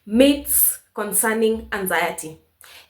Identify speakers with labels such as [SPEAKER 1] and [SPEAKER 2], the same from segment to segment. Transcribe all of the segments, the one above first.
[SPEAKER 1] Myths concerning anxiety.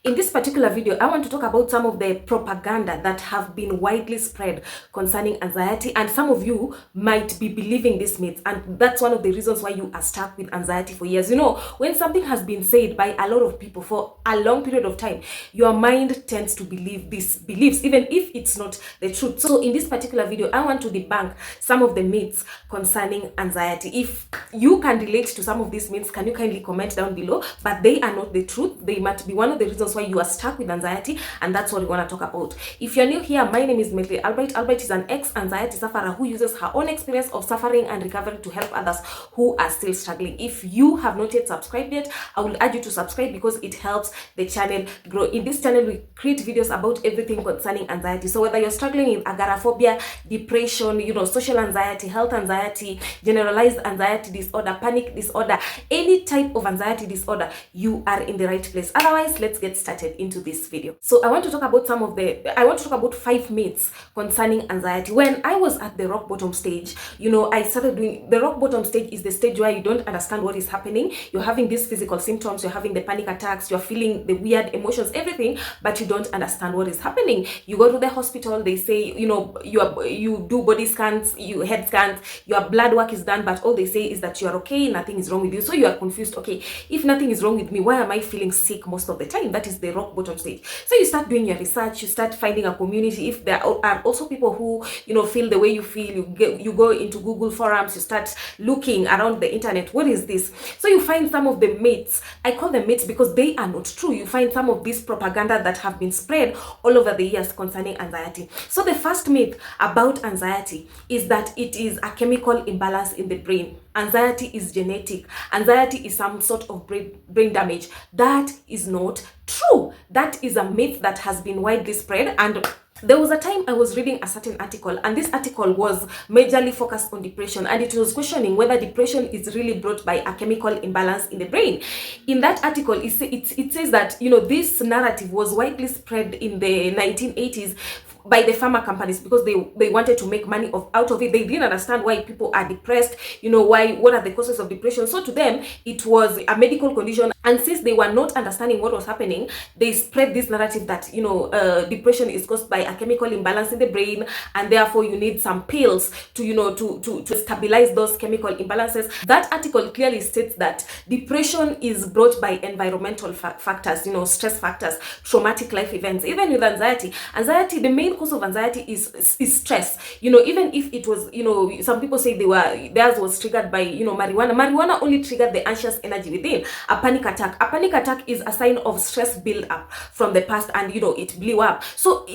[SPEAKER 1] In this particular video, I want to talk about some of the propaganda that have been widely spread concerning anxiety, and some of you might be believing these myths, and that's one of the reasons why you are stuck with anxiety for years. You know, when something has been said by a lot of people for a long period of time, your mind tends to believe these beliefs, even if it's not the truth. So in this particular video, I want to debunk some of the myths concerning anxiety. If you can relate to some of these myths, can you kindly comment down below? But they are not the truth. They might be one of the reasons why you are stuck with anxiety, and that's what we want to talk about. If you're new here, my name is Mary Albert. Albert is an ex-anxiety sufferer who uses her own experience of suffering and recovery to help others who are still struggling. If you have not yet subscribed yet, I will urge you to subscribe because it helps the channel grow. In this channel, we create videos about everything concerning anxiety. So whether you're struggling with agoraphobia, depression, social anxiety, health anxiety, generalized anxiety disorder, panic disorder, any type of anxiety disorder, you are in the right place. Otherwise, let's get started into this video. So I want to talk about 5 myths concerning anxiety. When I was at the rock bottom stage, I started doing the rock bottom stage is the stage where you don't understand what is happening. You're having these physical symptoms, you're having the panic attacks, you're feeling the weird emotions, everything, but you don't understand what is happening. You go to the hospital, they say, you do body scans, head scans, your blood work is done, but all they say is that you are okay, nothing is wrong with you. So you are confused. Okay, if nothing is wrong with me, why am I feeling sick most of the time? That is the rock bottom stage. So you start doing your research, you start finding a community. If there are also people who feel the way you feel, you go into Google forums, you start looking around the internet. What is this? So you find some of the myths. I call them myths because they are not true. You find some of this propaganda that have been spread all over the years concerning anxiety. So the first myth about anxiety is that it is a chemical imbalance in the brain. Anxiety is genetic. Anxiety is some sort of brain damage. That is not true. That is a myth that has been widely spread. And there was a time I was reading a certain article, and this article was majorly focused on depression, and it was questioning whether depression is really brought by a chemical imbalance in the brain. In that article, it says that this narrative was widely spread in the 1980s by the pharma companies because they wanted to make money out of it. They didn't understand why people are depressed, what are the causes of depression. So to them, it was a medical condition. And since they were not understanding what was happening, they spread this narrative that, depression is caused by a chemical imbalance in the brain, and therefore you need some pills to stabilize those chemical imbalances. That article clearly states that depression is brought by environmental factors, stress factors, traumatic life events. Even with anxiety, the main cause of anxiety is stress. Even if it was, some people say theirs was triggered by, marijuana. Marijuana only triggered the anxious energy within. A panic attack is a sign of stress build up from the past, and it blew up. So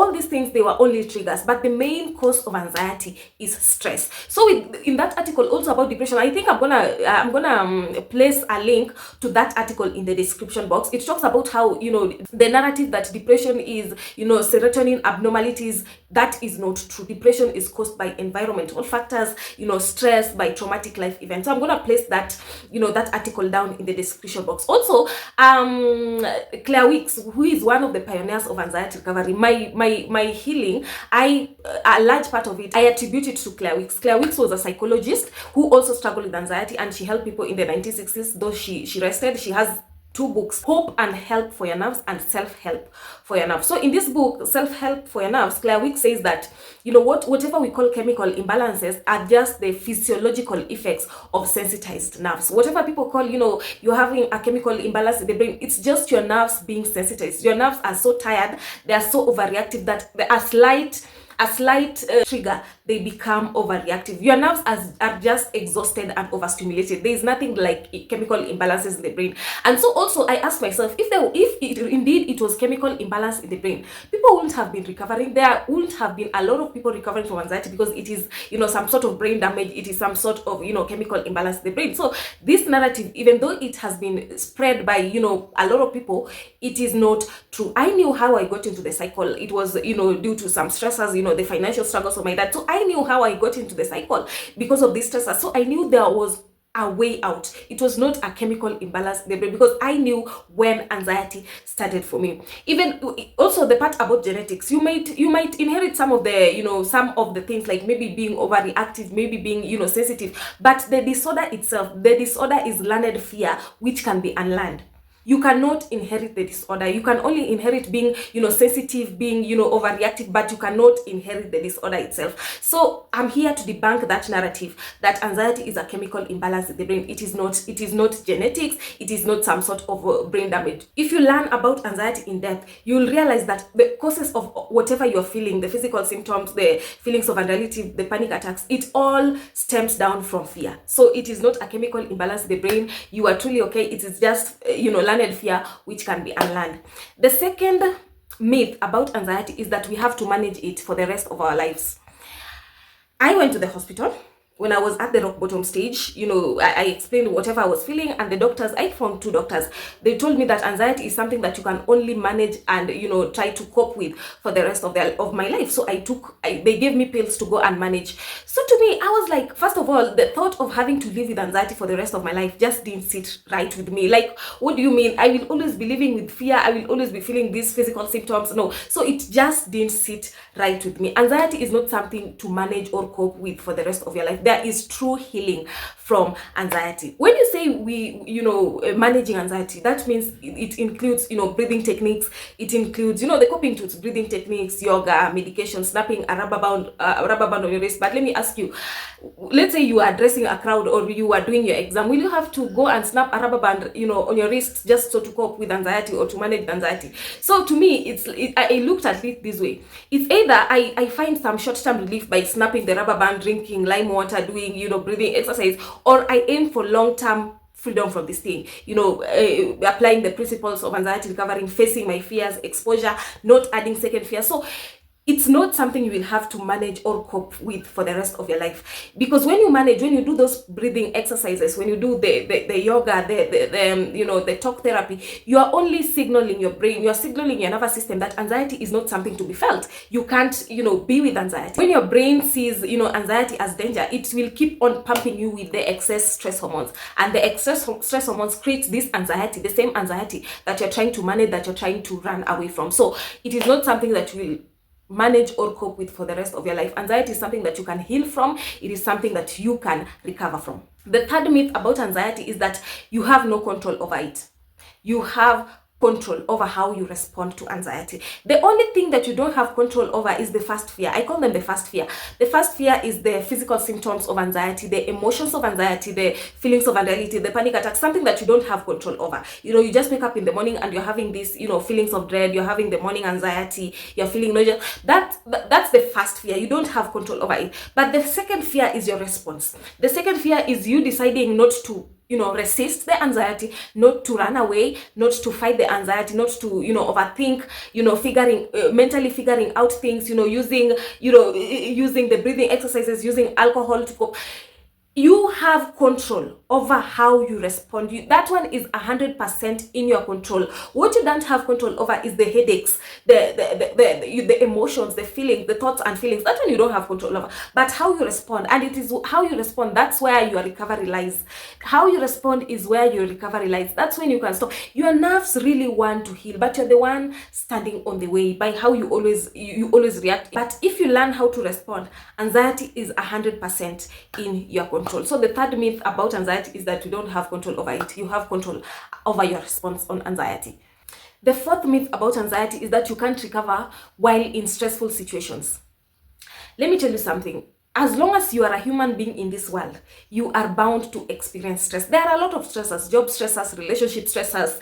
[SPEAKER 1] all these things, they were only triggers, but the main cause of anxiety is stress. So in that article also about depression, I think I'm gonna place a link to that article in the description box. It talks about how the narrative that depression is serotonin abnormalities. That is not true. Depression is caused by environmental factors, stress, by traumatic life events. So I'm gonna place that that article down in the description box. Also, Claire Weeks, who is one of the pioneers of anxiety recovery, my healing, a large part of it I attribute it to Claire Weeks. Claire Weeks was a psychologist who also struggled with anxiety, and she helped people in the 1960s. Though she rested, she has 2 books: Hope and Help for Your Nerves and Self-Help for Your Nerves. So in this book, Self-Help for Your Nerves, Claire Weeks says that whatever we call chemical imbalances are just the physiological effects of sensitized nerves. Whatever people call you're having a chemical imbalance in the brain, it's just your nerves being sensitized. Your nerves are so tired, they are so overreactive that a slight trigger, they become overreactive. Your nerves are just exhausted and overstimulated. There is nothing like chemical imbalances in the brain. And so also I asked myself, if indeed it was chemical imbalance in the brain, people wouldn't have been recovering. There wouldn't have been a lot of people recovering from anxiety, because it is some sort of brain damage. It is some sort of chemical imbalance in the brain. So this narrative, even though it has been spread by a lot of people, it is not true. I knew how I got into the cycle. It was due to some stressors, the financial struggles of my dad. So I knew how I got into the cycle because of these stressors. So I knew there was a way out. It was not a chemical imbalance in the brain, because I knew when anxiety started for me. Even also the part about genetics, you might inherit some of the things, like maybe being overreactive, maybe being sensitive, but the disorder itself, the disorder is learned fear, which can be unlearned. You cannot inherit the disorder. You can only inherit being sensitive, being overreactive, but you cannot inherit the disorder itself. So I'm here to debunk that narrative that anxiety is a chemical imbalance in the brain. It is not. It is not genetics. It is not some sort of brain damage. If you learn about anxiety in depth, you'll realize that the causes of whatever you're feeling, the physical symptoms, the feelings of unreality, the panic attacks, it all stems down from fear. So it is not a chemical imbalance in the brain. You are truly okay. It is just learned fear, which can be unlearned. The second myth about anxiety is that we have to manage it for the rest of our lives. I went to the hospital when I was at the rock bottom stage. I explained whatever I was feeling, and the doctors, I found 2 doctors, they told me that anxiety is something that you can only manage and try to cope with for the rest of my life. So they gave me pills to go and manage. So to me, I was like, first of all, the thought of having to live with anxiety for the rest of my life just didn't sit right with me. Like, what do you mean? I will always be living with fear. I will always be feeling these physical symptoms. No. So it just didn't sit right with me. Anxiety is not something to manage or cope with for the rest of your life. There is true healing from anxiety. When you say managing anxiety, that means it includes breathing techniques. It includes the coping tools, breathing techniques, yoga, medication, snapping a rubber band on your wrist. But let me ask you, let's say you are addressing a crowd or you are doing your exam, will you have to go and snap a rubber band on your wrist just so to cope with anxiety or to manage anxiety? So to me, I looked at it this way. It's either I find some short-term relief by snapping the rubber band, drinking lime water, doing breathing exercise, or I aim for long-term freedom from this thing, applying the principles of anxiety recovering, facing my fears, exposure, not adding second fear. So it's not something you will have to manage or cope with for the rest of your life. Because when you do those breathing exercises, when you do the yoga, the talk therapy, you are only signaling your brain, you are signaling your nervous system that anxiety is not something to be felt. You can't, be with anxiety. When your brain sees, anxiety as danger, it will keep on pumping you with the excess stress hormones. And the excess stress hormones create this anxiety, the same anxiety that you're trying to manage, that you're trying to run away from. So it is not something that you will manage or cope with for the rest of your life. Anxiety is something that you can heal from. It is something that you can recover from. The third myth about anxiety is that you have no control over it. You have control over how you respond to anxiety. The only thing that you don't have control over is the first fear. I call them the first fear. The first fear is the physical symptoms of anxiety, the emotions of anxiety, the feelings of unreality, the panic attack, something that you don't have control over. You just wake up in the morning and you're having these, feelings of dread, you're having the morning anxiety, you're feeling nauseous. That's the first fear. You don't have control over it. But the second fear is your response. The second fear is you deciding not to resist the anxiety, not to run away, not to fight the anxiety, not to, overthink, mentally figuring out things, using the breathing exercises, using alcohol to cope. You have control over how you respond. That one is 100% in your control. What you don't have control over is the headaches, the emotions, the feelings, the thoughts and feelings. That one you don't have control over. But how you respond, and it is how you respond, that's where your recovery lies. How you respond is where your recovery lies. That's when you can stop. Your nerves really want to heal, but you're the one standing on the way by how you always react. But if you learn how to respond, anxiety is 100% in your control. So the third myth about anxiety is that you don't have control over it. You have control over your response on anxiety. The fourth myth about anxiety is that you can't recover while in stressful situations. Let me tell you something. As long as you are a human being in this world, you are bound to experience stress. There are a lot of stressors, job stressors, relationship stressors,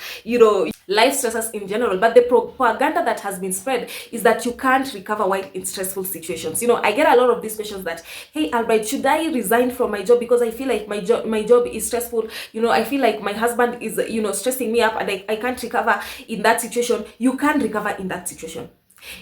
[SPEAKER 1] life stressors in general. But the propaganda that has been spread is that you can't recover while in stressful situations. I get a lot of these questions that, hey, Albright, should I resign from my job because I feel like my job is stressful? I feel like my husband is, stressing me up and I can't recover in that situation. You can recover in that situation.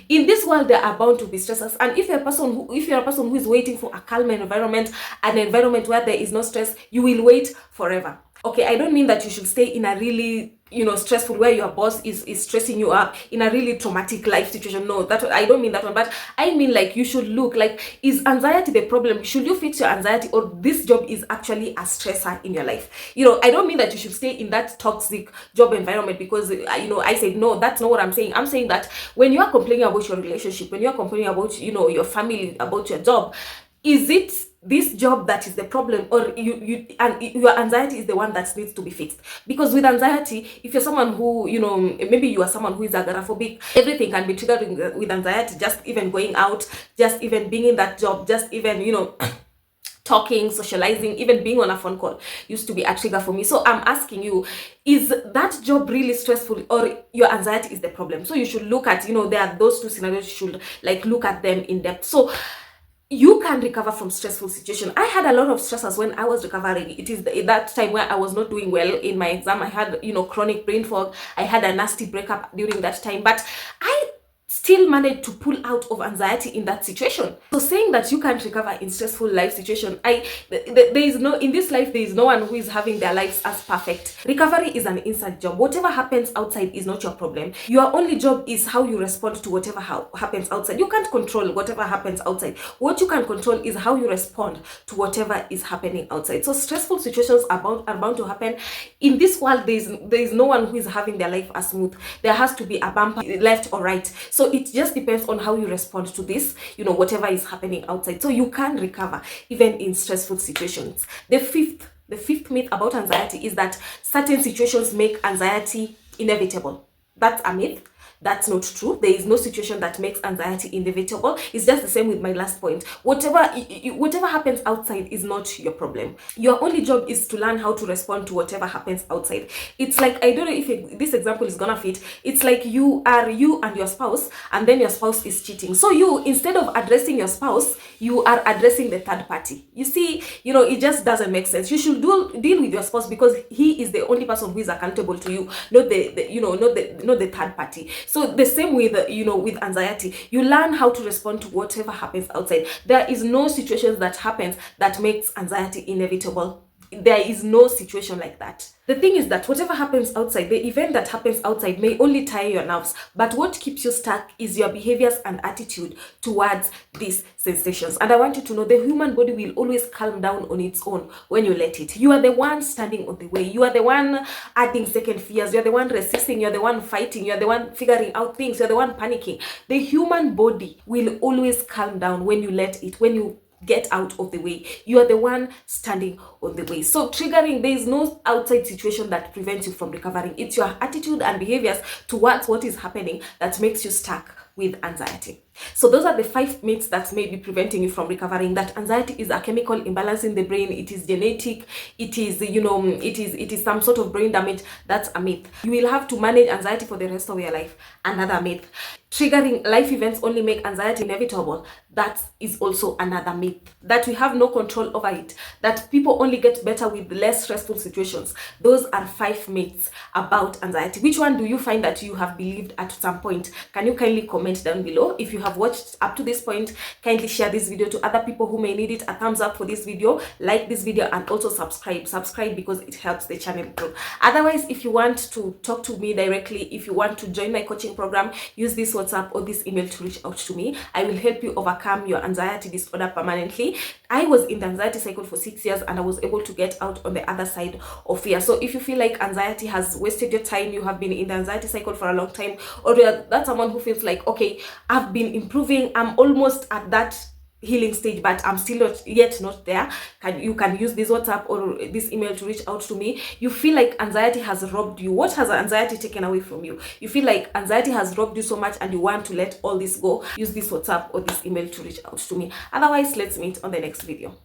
[SPEAKER 1] In this world, there are bound to be stressors, and if you're a person who is waiting for a calm environment, an environment where there is no stress, you will wait forever. Okay, I don't mean that you should stay in a really, stressful, where your boss is stressing you up, in a really traumatic life situation. No, that I don't mean that one. But I mean, like, you should look like, is anxiety the problem? Should you fix your anxiety, or this job is actually a stressor in your life? I don't mean that you should stay in that toxic job environment, because I said no. That's not what I'm saying. I'm saying that when you are complaining about your relationship, when you are complaining about your family, about your job, is it this job that is the problem, or your anxiety is the one that needs to be fixed? Because with anxiety, if you're someone who, maybe you are someone who is agoraphobic, everything can be triggered with anxiety. Just even going out, just even being in that job, just even talking, socializing, even being on a phone call used to be a trigger for me. So I'm asking you, is that job really stressful, or your anxiety is the problem? So you should look at, there are those two scenarios. You should like look at them in depth. So you can recover from stressful situation. I had a lot of stressors when I was recovering. It is that time where I was not doing well in my exam. I had, chronic brain fog. I had a nasty breakup during that time, but I still managed to pull out of anxiety in that situation. So saying that you can't recover in stressful life situation, there is no, in this life, there is no one who is having their lives as perfect. Recovery is an inside job. Whatever happens outside is not your problem. Your only job is how you respond to whatever happens outside. You can't control whatever happens outside. What you can control is how you respond to whatever is happening outside. So stressful situations are bound to happen. In this world, there is no one who is having their life as smooth. There has to be a bumper left or right. So it just depends on how you respond to this, whatever is happening outside. So you can recover even in stressful situations. The fifth myth about anxiety is that certain situations make anxiety inevitable. That's a myth. That's not true. There is no situation that makes anxiety inevitable. It's just the same with my last point. Whatever happens outside is not your problem. Your only job is to learn how to respond to whatever happens outside. It's like, I don't know if this example is gonna fit. It's like you and your spouse, and then your spouse is cheating. So you, instead of addressing your spouse, you are addressing the third party. You see, it just doesn't make sense. You should deal with your spouse, because he is the only person who is accountable to you, not the third party. So the same with with anxiety, you learn how to respond to whatever happens outside. There is no situations that happens that makes anxiety inevitable. There is no situation like that. The thing is that whatever happens outside, the event that happens outside may only tire your nerves, but what keeps you stuck is your behaviors and attitude towards these sensations. And I want you to know, the human body will always calm down on its own when you let it. You are the one standing on the way. You are the one adding second fears. You're the one resisting. You're the one fighting. You're the one figuring out things. You're the one panicking. The human body will always calm down when you let it, when you get out of the way. You are the one standing on the way. So triggering, there is no outside situation that prevents you from recovering. It's your attitude and behaviors towards what is happening that makes you stuck with anxiety. So those are the 5 myths that may be preventing you from recovering. That anxiety is a chemical imbalance in the brain. It is genetic. It is, it is some sort of brain damage. That's a myth. You will have to manage anxiety for the rest of your life. Another myth. Triggering life events only make anxiety inevitable. That is also another myth. That we have no control over it. That people only get better with less stressful situations. Those are 5 myths about anxiety. Which one do you find that you have believed at some point? Can you kindly comment down below? If you have watched up to this point, kindly share this video to other people who may need it. A thumbs up for this video, like this video, and also subscribe because it helps the channel grow. Otherwise, if you want to talk to me directly, if you want to join my coaching program, use this WhatsApp or this email to reach out to me. I will help you overcome your anxiety disorder permanently. I was in the anxiety cycle for 6 years, and I was able to get out on the other side of fear. So if you feel like anxiety has wasted your time, you have been in the anxiety cycle for a long time, or that's someone who feels like, okay, I've been improving, I'm almost at that healing stage, but I'm still not there, you can use this WhatsApp or this email to reach out to me. You feel like anxiety has robbed you. What has anxiety taken away from you? You feel like anxiety has robbed you so much and you want to let all this go. Use this WhatsApp or this email to reach out to me. Otherwise, let's meet on the next video.